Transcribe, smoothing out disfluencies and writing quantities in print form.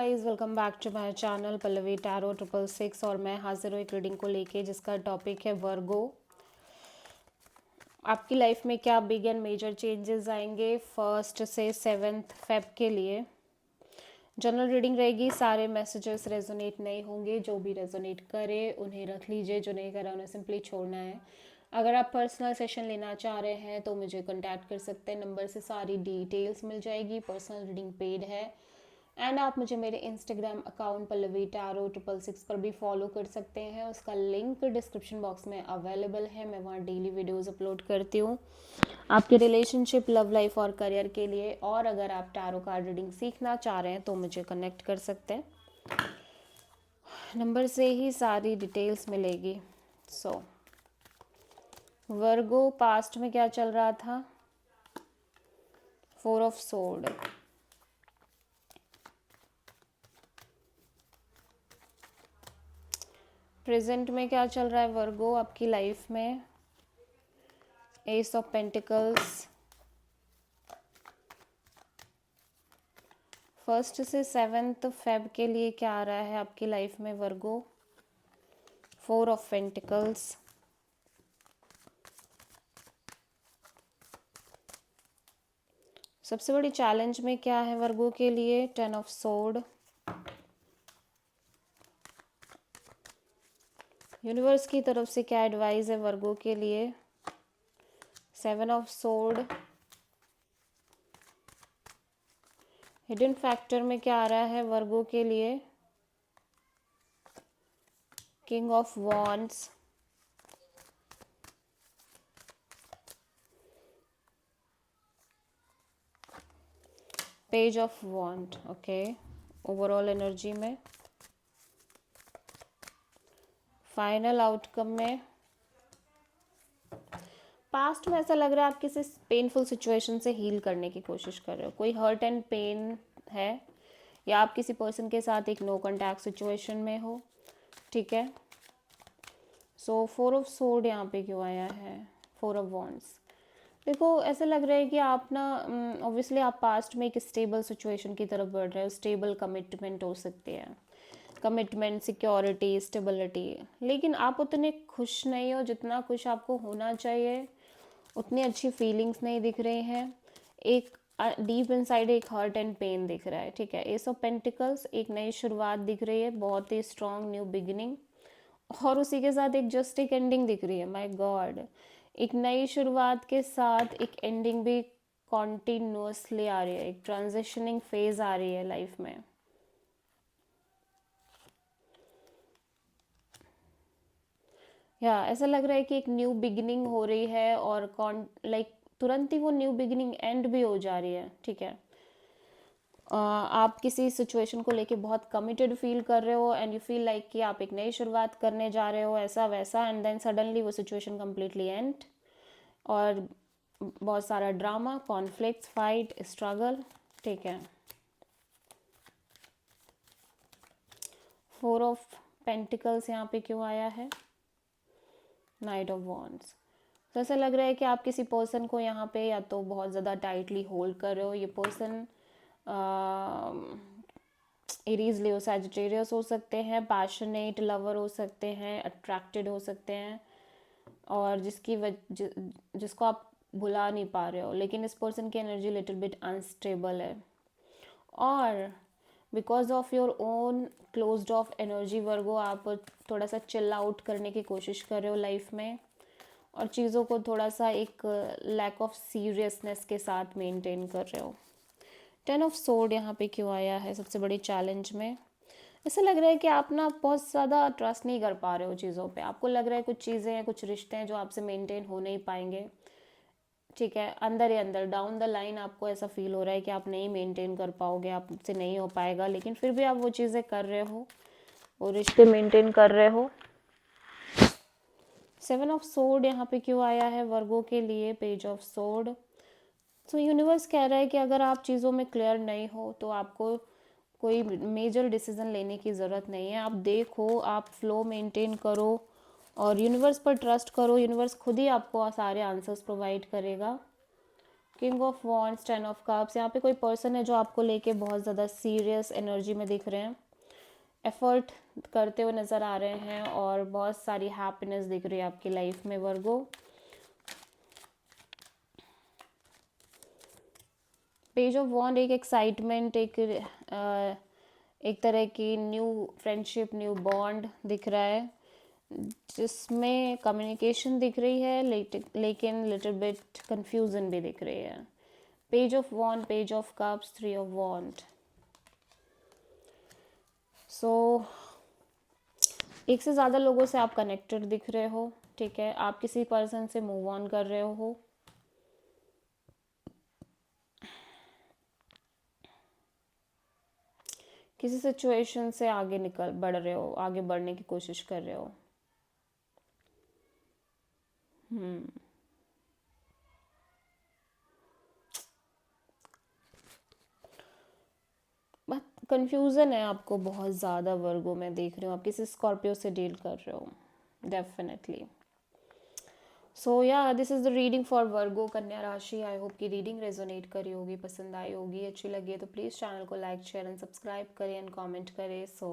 Guys, welcome back to my channel Pallavi tarot 666 और मैं हाजिर हूँ एक रीडिंग को लेके जिसका टॉपिक है वर्गो। आपकी लाइफ में क्या बिग एंड मेजर चेंजेस आएंगे 1 से 7 फेब के लिए। जनरल रीडिंग रहेगी, सारे मैसेजेस रेजोनेट नहीं होंगे। जो भी रेजोनेट करे उन्हें रख लीजिए, जो नहीं करा उन्हें सिंपली छोड़ना है। अगर आप पर्सनल सेशन लेना चाह रहे हैं तो मुझे कांटेक्ट कर सकते हैं, नंबर से सारी डिटेल्स मिल जाएगी। पर्सनल रीडिंग पेड है एंड आप मुझे मेरे इंस्टाग्राम अकाउंट पल्लवी टैरो 666 पर भी फॉलो कर सकते हैं। उसका लिंक डिस्क्रिप्शन बॉक्स में अवेलेबल है। मैं वहाँ डेली वीडियोस अपलोड करती हूँ आपके रिलेशनशिप, लव लाइफ और करियर के लिए। और अगर आप टैरो कार्ड रीडिंग सीखना चाह रहे हैं तो मुझे कनेक्ट कर सकते हैं, नंबर से ही सारी डिटेल्स मिलेगी। वर्गो पास्ट में क्या चल रहा था? 4 ऑफ सोर्ड। प्रेजेंट में क्या चल रहा है वर्गो आपकी लाइफ में? S of pentacles. 1 से 7 फेब के लिए क्या आ रहा है आपकी लाइफ में वर्गो? 4 ऑफ पेंटिकल्स। सबसे बड़ी चैलेंज में क्या है वर्गो के लिए? 10 ऑफ सोर्ड। यूनिवर्स की तरफ से क्या एडवाइस है वर्गो के लिए? 7 ऑफ सोर्ड। हिडन फैक्टर में क्या आ रहा है वर्गो के लिए? King of wands. Page of wand. Okay, overall energy में, फाइनल आउटकम में। पास्ट में ऐसा लग रहा है आप किसी पेनफुल सिचुएशन से हील करने की कोशिश कर रहे हो, कोई हर्ट एंड पेन है, या आप किसी पर्सन के साथ एक नो कॉन्टैक्ट सिचुएशन में हो। ठीक है, सो 4 ऑफ सोर्ड यहाँ पे क्यों आया है? 4 ऑफ वॉन्ड्स। देखो, ऐसा लग रहा है कि आप ना ऑब्वियसली आप पास्ट में एक स्टेबल सिचुएशन की तरफ बढ़ रहे हो। स्टेबल कमिटमेंट हो सकती है, कमिटमेंट, सिक्योरिटी, स्टेबिलिटी। लेकिन आप उतने खुश नहीं हो जितना खुश आपको होना चाहिए। उतनी अच्छी फीलिंग्स नहीं दिख रही हैं। एक डीप इनसाइड एक हर्ट एंड पेन दिख रहा है। ठीक है, एस ऑफ पेंटिकल्स, एक नई शुरुआत दिख रही है, बहुत ही स्ट्रॉन्ग न्यू बिगिनिंग, और उसी के साथ एक जस्ट एक एंडिंग दिख रही है। माय गॉड, एक नई शुरुआत के साथ एक एंडिंग भी कॉन्टिन्यूसली आ रही है। एक ट्रांजिशनिंग फेज आ रही है लाइफ में। या ऐसा लग रहा है कि एक न्यू बिगिनिंग हो रही है और तुरंत ही वो न्यू बिगिनिंग एंड भी हो जा रही है। ठीक है, आप किसी सिचुएशन को लेके बहुत कमिटेड फील कर रहे हो एंड यू फील लाइक कि आप एक नई शुरुआत करने जा रहे हो, ऐसा वैसा, एंड देन सडनली वो सिचुएशन कम्प्लीटली एंड, और बहुत सारा ड्रामा, कॉन्फ्लिक्ट, फाइट, स्ट्रगल। ठीक है, 4 ऑफ पेंटिकल्स यहाँ पे क्यों आया है? Night of wands. तो ऐसा लग रहा है कि आप किसी पर्सन को यहाँ पे या तो बहुत ज़्यादा टाइटली होल्ड कर रहे हो। ये पर्सन एरीज, लियो, सैजिटेरियस हो सकते हैं, पैशनेट लवर हो सकते हैं, अट्रैक्टेड हो सकते हैं, और जिसको आप भुला नहीं पा रहे हो। लेकिन इस पर्सन की एनर्जी लिटिल बिट अनस्टेबल है, और because of your own closed off energy Virgo, आप थोड़ा सा चिल आउट करने की कोशिश कर रहे हो लाइफ में, और चीज़ों को थोड़ा सा एक लैक ऑफ सीरियसनेस के साथ मेंटेन कर रहे हो। 10 ऑफ सोर्ड यहाँ पे क्यों आया है सबसे बड़ी चैलेंज में? ऐसा लग रहा है कि आप ना बहुत ज़्यादा ट्रस्ट नहीं कर पा रहे हो चीज़ों पे। आपको लग रहा है कुछ चीज़ें हैं, कुछ रिश्ते हैं जो आपसे मेंटेन हो नहीं पाएंगे। ठीक है, अंदर ही अंदर डाउन द लाइन आपको ऐसा फील हो रहा है कि आप नहीं मेंटेन कर पाओगे, आपसे नहीं हो पाएगा, लेकिन फिर भी आप वो चीज़ें कर रहे हो, वो रिश्ते मेंटेन कर रहे हो। 7 ऑफ सोर्ड यहाँ पे क्यों आया है वर्गो के लिए? Page of sword. तो यूनिवर्स कह रहा है कि अगर आप चीज़ों में क्लियर नहीं हो तो आपको कोई मेजर डिसीजन लेने की ज़रूरत नहीं है। आप देखो, आप फ्लो मेंटेन करो और यूनिवर्स पर ट्रस्ट करो। यूनिवर्स खुद ही आपको सारे आंसर्स प्रोवाइड करेगा, king of wands, 10 of cups. यहाँ पे कोई पर्सन है जो आपको लेके बहुत ज़्यादा सीरियस एनर्जी में दिख रहे हैं, एफर्ट करते हुए नज़र आ रहे हैं और बहुत सारी हैप्पीनेस दिख रही है आपकी लाइफ में वर्गो। पेज ऑफ वॉन्ड एक एक्साइटमेंट, एक तरह की न्यू फ्रेंडशिप, न्यू बॉन्ड दिख रहा है जिसमें कम्युनिकेशन दिख रही है, लेकिन लिटिल बिट कंफ्यूजन भी दिख रही है। Page of wands, page of cups, 3 of wands. So एक से ज़्यादा लोगों से आप कनेक्टेड दिख रहे हो, ठीक है। आप किसी पर्सन से मूव ऑन कर रहे हो, किसी सिचुएशन से आगे बढ़ रहे हो, आगे बढ़ने की कोशिश कर रहे हो। बट कंफ्यूजन है आपको बहुत ज़्यादा वर्गो में देख रही हूँ, आप किसी स्कॉर्पियो से डील कर रहे हो definitely. So yeah this is the reading for Virgo कन्या राशि। आई होप की रीडिंग रेजोनेट करी होगी, पसंद आई होगी, अच्छी लगी है तो प्लीज़ चैनल को लाइक शेयर एंड सब्सक्राइब करें एंड कमेंट करें। सो